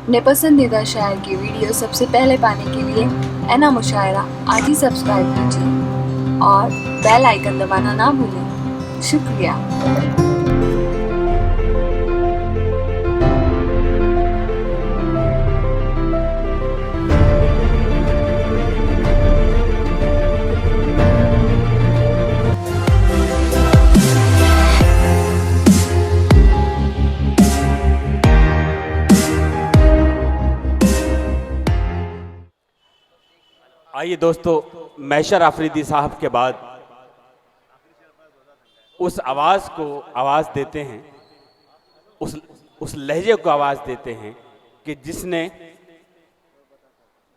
अपने पसंदीदा शायर की वीडियो सबसे पहले पाने के लिए एना मुशायरा आज ही सब्सक्राइब कीजिए और बेल आइकन दबाना ना भूलें। शुक्रिया। आइए दोस्तों, मैशर आफरीदी साहब के बाद उस आवाज़ को आवाज़ देते हैं, उस लहजे को आवाज़ देते हैं कि जिसने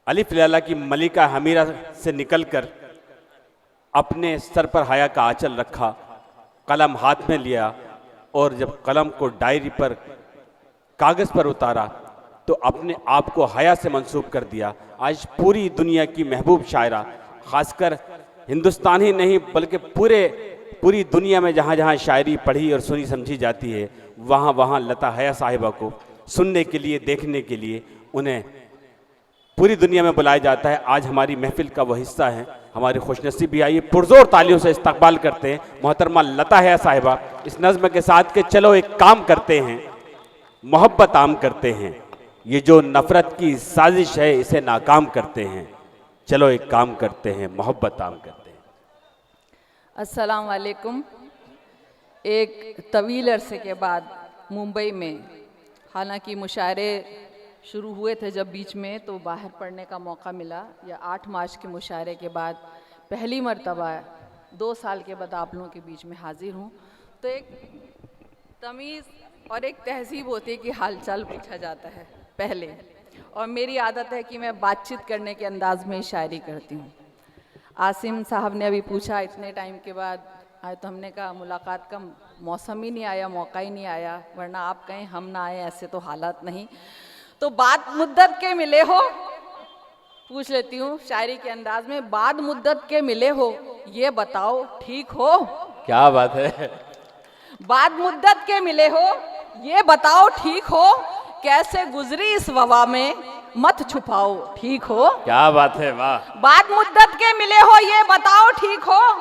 अलिफ लैला की मलिका हमीरा से निकलकर अपने सर पर हया का आंचल रखा, कलम हाथ में लिया और जब कलम को डायरी पर कागज़ पर उतारा तो अपने आप को हया से मंसूब कर दिया। आज पूरी दुनिया की महबूब शायरा, ख़ासकर हिंदुस्तान ही नहीं बल्कि पूरी दुनिया में जहाँ जहाँ शायरी पढ़ी और सुनी समझी जाती है, वहाँ वहाँ लता हया साहिबा को सुनने के लिए, देखने के लिए उन्हें पूरी दुनिया में बुलाया जाता है। आज हमारी महफिल का वह हिस्सा है, हमारी खुशनसीबी। आइए पुरजोर तालियों से इस्तकबाल करते हैं मोहतरमा लता हया साहिबा इस नज़्म के साथ के चलो एक काम करते हैं, मोहब्बत आम करते हैं, ये जो नफ़रत की साजिश है इसे नाकाम करते हैं, चलो एक काम करते हैं, मोहब्बत आम करते हैं। अस्सलाम वालेकुम। एक तवील अरसे के बाद मुंबई में, हालांकि मुशायरे शुरू हुए थे जब बीच में तो बाहर पढ़ने का मौका मिला, या 8 मार्च के मुशायरे के बाद पहली मर्तबा 2 साल के बाद आप लोगों के बीच में हाजिर हूँ। तो एक तमीज़ और एक तहजीब होती है कि हालचाल पूछा जाता है पहले, और मेरी आदत है कि मैं बातचीत करने के अंदाज में शायरी करती हूँ। आसिम साहब ने अभी पूछा इतने टाइम के बाद आए, तो हमने कहा मुलाकात का मौसम ही नहीं आया, मौका ही नहीं आया, वरना आप कहें हम ना आए, ऐसे तो हालात नहीं। तो बाद मुद्दत के मिले हो, पूछ लेती हूँ शायरी के अंदाज में, बाद मुद्दत के मिले हो ये बताओ ठीक हो? क्या बात है। बाद मुद्दत के मिले हो ये बताओ ठीक हो, कैसे गुजरी इस वबा में मत छुपाओ ठीक हो? क्या बात है, वाह। बाद मुद्दत के मिले हो ये बताओ ठीक हो,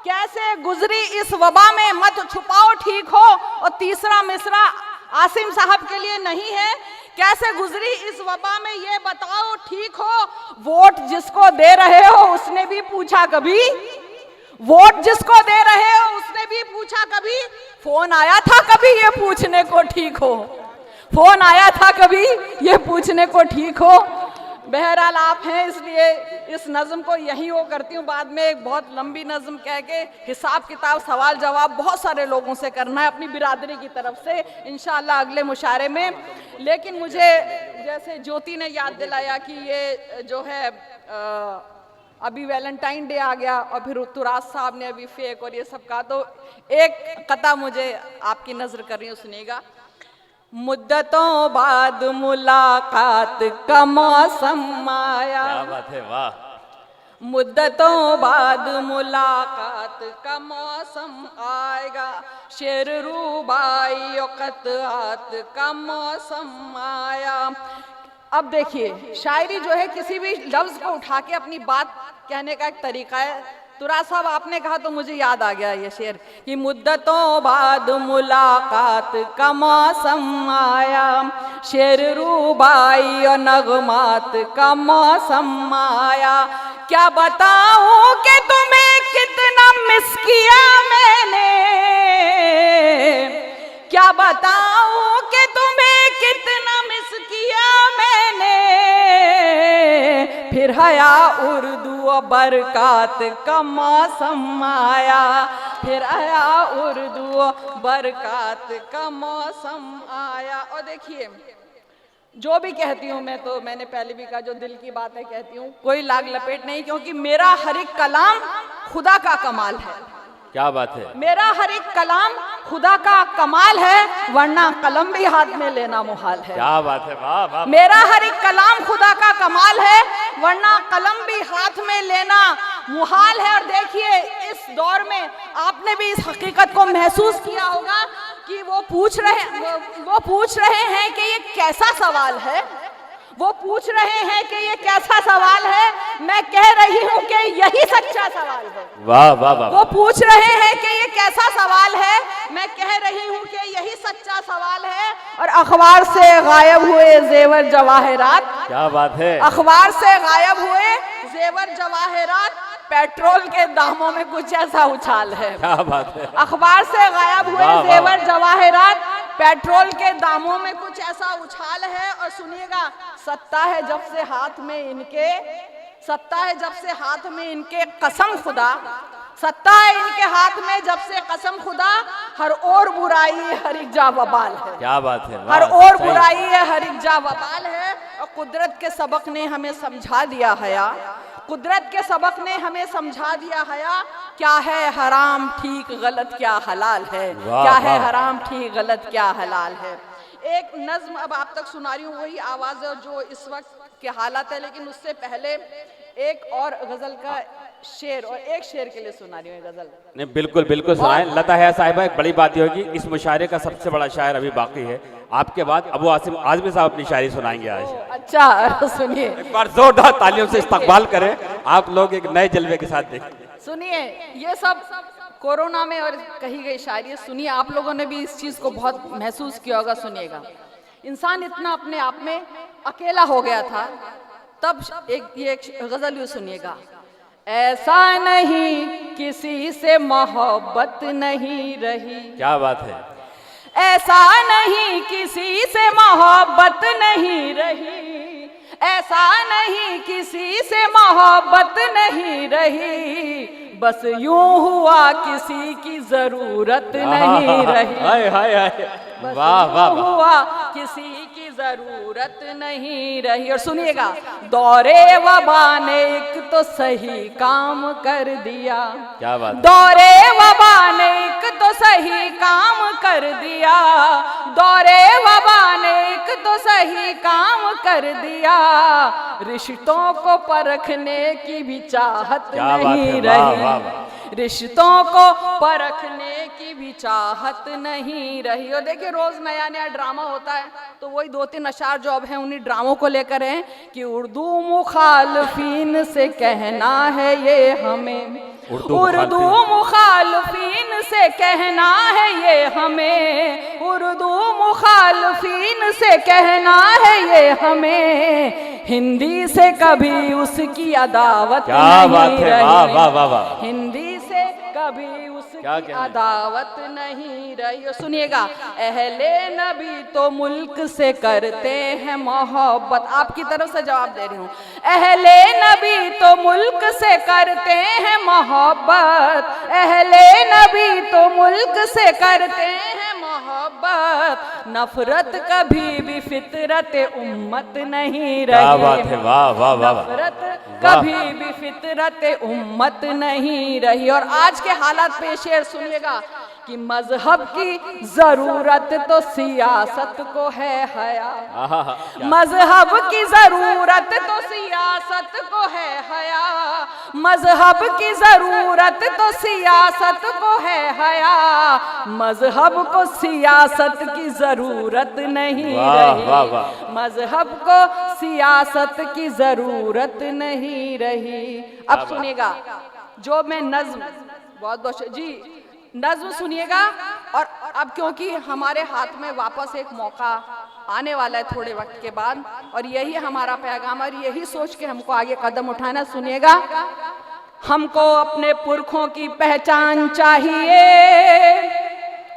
कैसे गुजरी इस वबा में मत छुपाओ ठीक हो। और तीसरा मिसरा आसिम साहब के लिए नहीं है, कैसे गुजरी इस वबा में ये बताओ ठीक हो। वोट जिसको दे रहे हो उसने भी पूछा कभी, वोट जिसको दे रहे हो उसने भी पूछा कभी, फोन आया था कभी ये पूछने को ठीक हो, फोन आया था कभी ये पूछने को ठीक हो। बहरहाल आप हैं इसलिए इस नज़्म को यहीं वो करती हूँ, बाद में एक बहुत लंबी नज़्म कह के हिसाब किताब सवाल जवाब बहुत सारे लोगों से करना है अपनी बिरादरी की तरफ से, इंशाअल्लाह अगले मुशायरे में। लेकिन मुझे जैसे ज्योति ने याद दिलाया कि ये जो है अभी वैलेंटाइन डे आ गया और फिर तुराज साहब ने अभी फेक और ये सब कहा, तो एक कता मुझे आपकी नज़र कर रही हूँ, सुनिएगा। मुद्दतों बाद मुलाकात का मौसम आया, क्या बात है, वाह। मुद्दतों बाद मुलाकात का मौसम आएगा, शेर रूबाई क़तआत का मौसम आया। अब देखिए शायरी जो है किसी भी लफ्ज़ को उठा के अपनी बात कहने का एक तरीका है। तुराज साहब आपने कहा तो मुझे याद आ गया ये शेर कि मुद्दतों बाद मुलाकात का मौसम आया, शेर रूबाई और नगमात का मौसम आया। क्या बताऊं कि तुम्हें कितना मिस किया मैंने, क्या बताऊं कि तुम्हें कितना मिस किया मैंने, फिर हया उर्दू बरकात का मौसम आया, फिर हया उर्दू बरकात का मौसम आया। और देखिए जो भी कहती हूँ मैं, तो मैंने पहले भी कहा जो दिल की बातें कहती हूँ, कोई लाग लपेट नहीं, क्योंकि मेरा हर एक कलाम खुदा का कमाल है। क्या बात है, मेरा हर एक कलाम खुदा का कमाल है, वरना कलम भी हाथ में लेना मुहाल है। क्या बात है, वाह वाह। मेरा हर एक कलाम खुदा का कमाल है, वरना कलम भी हाथ में लेना मुहाल है। और देखिए इस दौर में आपने भी इस हकीकत को महसूस किया होगा कि वो पूछ रहे हैं कि ये कैसा सवाल है, वो पूछ रहे हैं कि ये कैसा सवाल है, मैं कह रही हूं कि यही सच्चा सवाल है। वाह वाह वाह। वो पूछ रहे हैं कि ये कैसा सवाल है, मैं कह रही हूं कि यही सच्चा सवाल है। और अखबार से गायब हुए जेवर जवाहरात, क्या बात है। अखबार से गायब हुए जेवर जवाहरात, पेट्रोल के दामों में कुछ ऐसा उछाल है। क्या बात है। अखबार से गायब हुए वाह, वाह। जेवर जवाहरात, पेट्रोल के दामों में कुछ ऐसा उछाल है। और सुनिएगा, सत्ता है जब से हाथ में इनके, सत्ता है जब से हाथ में इनके कसम खुदा, सत्ता है इनके हाथ में जब से कसम खुदा, हर और बुराई हर एक जा वबाल है। क्या बात है। हर और बुराई है हर एक जा वबाल है। और कुदरत के सबक ने हमें समझा दिया हया, कुदरत के सबक ने हमें समझा दिया हया, क्या है हराम ठीक गलत क्या हलाल है, क्या है हराम ठीक गलत क्या हलाल है। एक नज्म अब आप तक सुना रही हूँ, वही आवाज है जो इस वक्त के हालात है, लेकिन उससे पहले एक और गजल का शेर, और एक शेर के लिए सुना रही हूँ गजल। नहीं, बिल्कुल बिल्कुल सुनाएं। लता है साहिबा, एक बड़ी बात ये होगी, इस मुशायरे का सबसे बड़ा शायर अभी बाकी है। आपके बाद अबू आसिम आजमी साहब अपनी शायरी सुनाएंगे आज। अच्छा, सुनिए, एक बार जोरदार तालियों से इस्तकबाल करें, आप लोग एक नए जलवे के साथ देखें। सुनिए, ये सब कोरोना में और कही गई शायरी। सुनिए, आप लोगों ने भी इस चीज को बहुत महसूस किया होगा। सुनिएगा, इंसान इतना अपने आप में अकेला हो गया था, तब एक गजल यूं सुनिएगा। ऐसा नहीं किसी से मोहब्बत नहीं रही, क्या बात है। ऐसा नहीं किसी से मोहब्बत नहीं रही, ऐसा नहीं किसी से मोहब्बत नहीं रही, बस यूं हुआ किसी की जरूरत नहीं रही। हाय हाय हाय, वाह वाह। हुआ किसी की जरूरत नहीं रही। और सुनिएगा, दौरे वबा ने एक तो सही काम कर दिया, क्या बात। दौरे वबा ने एक तो सही काम कर दिया, दौरे वबा ने एक तो सही काम कर दिया, रिश्तों को परखने की भी चाहत नहीं रही, रिश्तों को परखने की भी चाहत नहीं रही। और देखिए, रोज नया नया ड्रामा होता है, तो वही 2-3 अशार जो अब हैं उन्हीं ड्रामों को लेकर हैं कि उर्दू मुखालफीन से कहना है ये हमें, उर्दू मुखालफीन से कहना है ये हमें, उर्दू मुखालफीन से कहना है ये हमें, हिंदी से कभी उसकी अदावत नहीं रही, हिंदी से कभी उसकी अदावत नहीं रही। और सुनिएगा, अहले नबी तो मुल्क से करते हैं मोहब्बत, आपकी तरफ से जवाब दे रही हूँ, अहले नबी तो मुल्क से करते हैं मोहब्बत, अहले नबी तो मुल्क से करते हैं मोहब्बत, नफरत कभी भी फितरत उम्मत नहीं रही, नफरत कभी भी फितरत उम्मत नहीं रही। और आज के हालात पे शेर सुनिएगा कि मजहब की जरूरत तो सियासत को है हया, मजहब की जरूरत तो सियासत को है हया, मजहब की जरूरत तो सियासत को है हया, मजहब को सियासत की जरूरत नहीं रही, मजहब को सियासत की जरूरत नहीं रही। अब सुनिएगा, जो मैं नज्म, बहुत बहुत जी, नज्म सुनिएगा। और अब क्योंकि हमारे हाथ में वापस एक मौका आने वाला है थोड़े वक्त के बाद, और यही हमारा पैगाम, और यही सोच के हमको आगे कदम उठाना। सुनिएगा, हमको अपने पुरखों की पहचान चाहिए।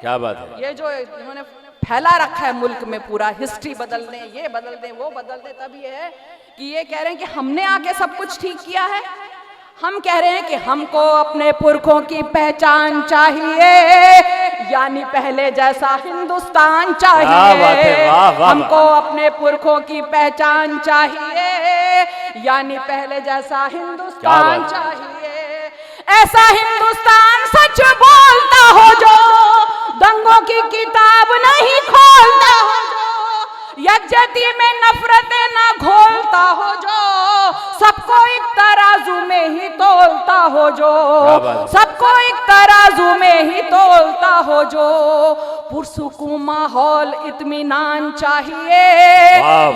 क्या बात है। ये जो इन्होंने फैला रखा है मुल्क में पूरा, हिस्ट्री बदल दें, ये बदल दें, वो बदल दें, तब ये है कि ये कह रहे हैं कि हमने आके सब कुछ ठीक किया है। हम कह रहे हैं कि हमको अपने पुरखों की पहचान चाहिए, यानी पहले जैसा हिंदुस्तान चाहिए। हमको अपने पुरखों की पहचान चाहिए, यानी पहले जैसा हिंदुस्तान चाहिए। ऐसा हिंदुस्तान सच बोलता हो जो दंगों की किताब नहीं खोलता हो, जो यज्जती में नफरतें ना घोलता हो, जो सबको एक तराजू में ही तोलता हो, जो सबको एक तराजू में ही तोलता हो, जो पुरसुकून माहौल इत्मीनान चाहिए,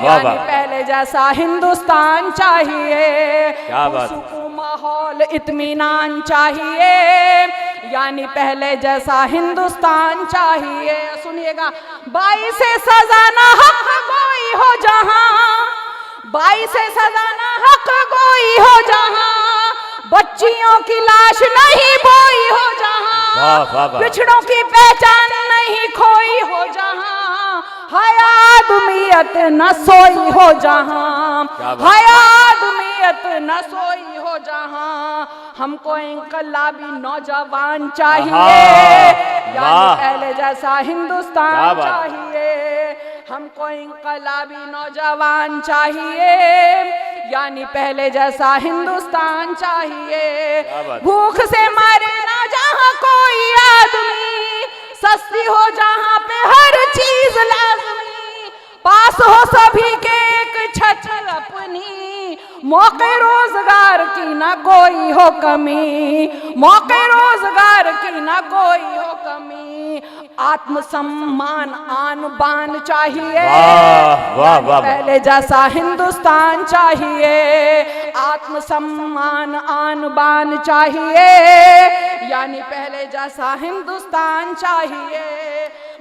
यानी पहले जैसा हिंदुस्तान चाहिए, क्या बात। सुकून माहौल इत्मीनान चाहिए, यानी पहले जैसा हिंदुस्तान चाहिए। सुनिएगा, 22 सजाना हक कोई हो जहां, 22 सजाना हक कोई हो जहां, बच्चियों की लाश नहीं बोई हो जहां, पिछड़ों की पहचान नहीं खोई हो जहां, हाय आदमियत न सोई हो जहां, हाय आदमियत न सोई हो जहां। हमको इनकलाबी नौजवान चाहिए, यानी पहले जैसा हिंदुस्तान चाहिए। हमको इनकलाबी नौजवान चाहिए, यानी पहले जैसा हिंदुस्तान चाहिए। भूख से मरे ना जहां कोई आदमी, सस्ती हो जहां पे हर चीज लाजमी, पास हो सभी के एक छत अपनी, मौके रोजगार की ना कोई हो कमी, मौके रोजगार की ना कोई हो कमी। आत्मसम्मान आन बान चाहिए, पहले जैसा हिंदुस्तान चाहिए। आत्मसम्मान आन बान चाहिए, यानी पहले जैसा हिंदुस्तान चाहिए।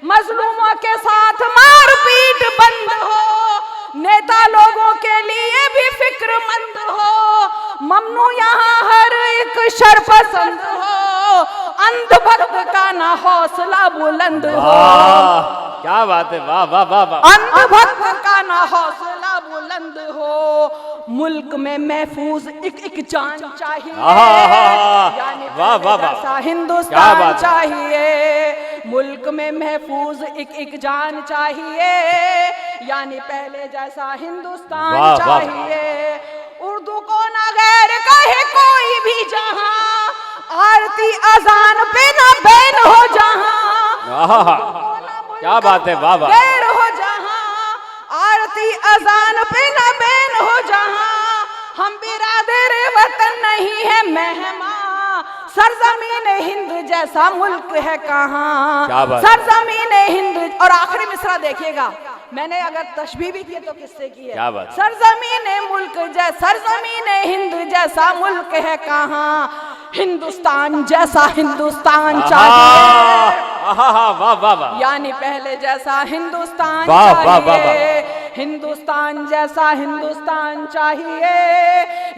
मजलूमों के साथ मारपीट बंद हो, नेता लोगों के लिए भी फिक्रमंद हो, ममनू यहाँ हर एक शर पसंद हो, अंधभक्त का ना हौसला बुलंद हो। क्या बात है, वाह वाह वाह वाह। अंधभक्त का ना हौसला बुलंद हो, मुल्क में महफूज एक एक जान चाहिए, यानी पहले जैसा हिंदुस्तान चाहिए। मुल्क में महफूज एक एक जान चाहिए, यानी पहले जैसा हिंदुस्तान चाहिए। उर्दू को ना गैर कहे कोई भी जहां, आरती अजान पे ना बैन हो जहां, क्या बात है, वाह वाह। गैर हो जहां, आरती अजान पे ना बैन हो जहां, हम बिरादर वतन नहीं है मेहमान, सरजमीन हिंद जैसा मुल्क है कहाँ, सरजमीन हिंद। और आखिरी मिसरा देखिएगा, मैंने अगर तशबीह भी की तो किससे की है, सरजमीन मुल्क जैसा, सरजमीन हिंद जैसा मुल्क है कहाँ, हिंदुस्तान जैसा हिंदुस्तान चाहिए, वाह वाह वाह। यानी पहले जैसा हिंदुस्तान चाहिए, हिंदुस्तान जैसा हिंदुस्तान चाहिए,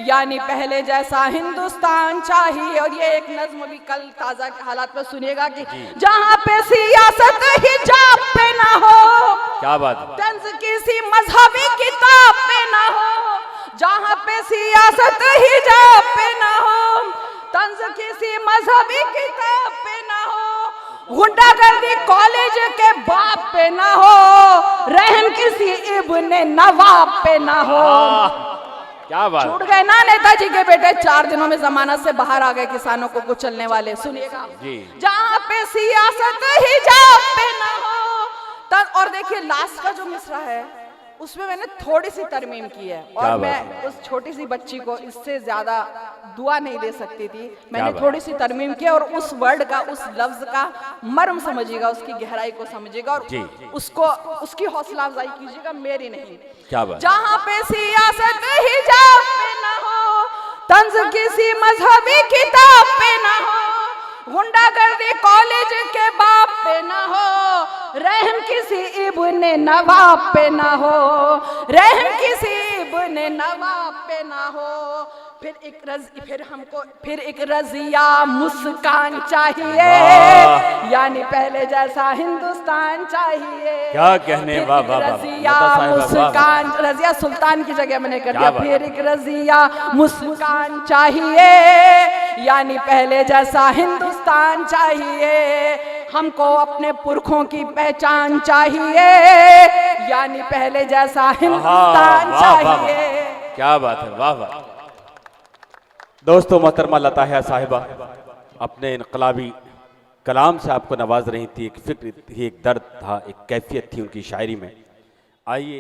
यानी पहले जैसा हिंदुस्तान चाहिए। और ये एक नज्म भी कल ताजा के हालात में सुनिएगा कि जहाँ पे सियासत हिजाब पे ना हो, क्या बात, तंज किसी मजहबी किताब पे ना हो, जहाँ पे सियासत हिजाब पे ना हो, तंज किसी मजहबी किताब पे ना हो, गुंडागर्दी कॉलेज के बाप पे ना हो, रहम किसी इब्ने नवाब पे ना हो। क्या बात, छूट गए ना नेताजी के बेटे, 4 दिनों में जमानत से बाहर आ गए किसानों को कुचलने वाले। सुनिएगा, जहाँ पे सियासत हिजाब पे ना हो। और देखिए लास्ट का जो मिसरा है उसमें मैंने थोड़ी सी तरमीम की है, और मैं उस छोटी सी बच्ची को इससे ज्यादा दुआ नहीं दे सकती थी, मैंने थोड़ी सी तरमीम की, और उस वर्ड का, उस लफ्ज का मर्म समझिएगा, उसकी गहराई को समझिएगा, और उसको, उसकी हौसला अफजाई कीजिएगा, मेरी नहीं। क्या बात, जहाँ पे सियासत हिजाब पे ना हो, तंज किसी मजहबी किताब पे ना हो, गुंडागर्दी कॉलेज के बाप पे ना हो, रहम किसी इब्ने नवाब पे ना हो, रहम किसी इब्ने नवाब पे ना हो। फिर एक रजिया मुस्कान चाहिए, यानी पहले जैसा हिंदुस्तान चाहिए। क्या कहने, वाह वाह। रजिया मुस्कान, रजिया सुल्तान की जगह मैंने कर दिया। फिर एक रजिया मुस्कान चाहिए, यानी पहले जैसा हिंदुस्तान चाहिए। हमको अपने पुरखों की पहचान चाहिए, यानी पहले जैसा हिंदुस्तान चाहिए। क्या बात है, वाह वाह। दोस्तों, मोहतरमा लताहिया साहिबा अपने इनकलाबी कलाम से आपको नवाज रही थी। एक फिक्र थी, एक दर्द था, एक कैफियत थी उनकी शायरी में। आइए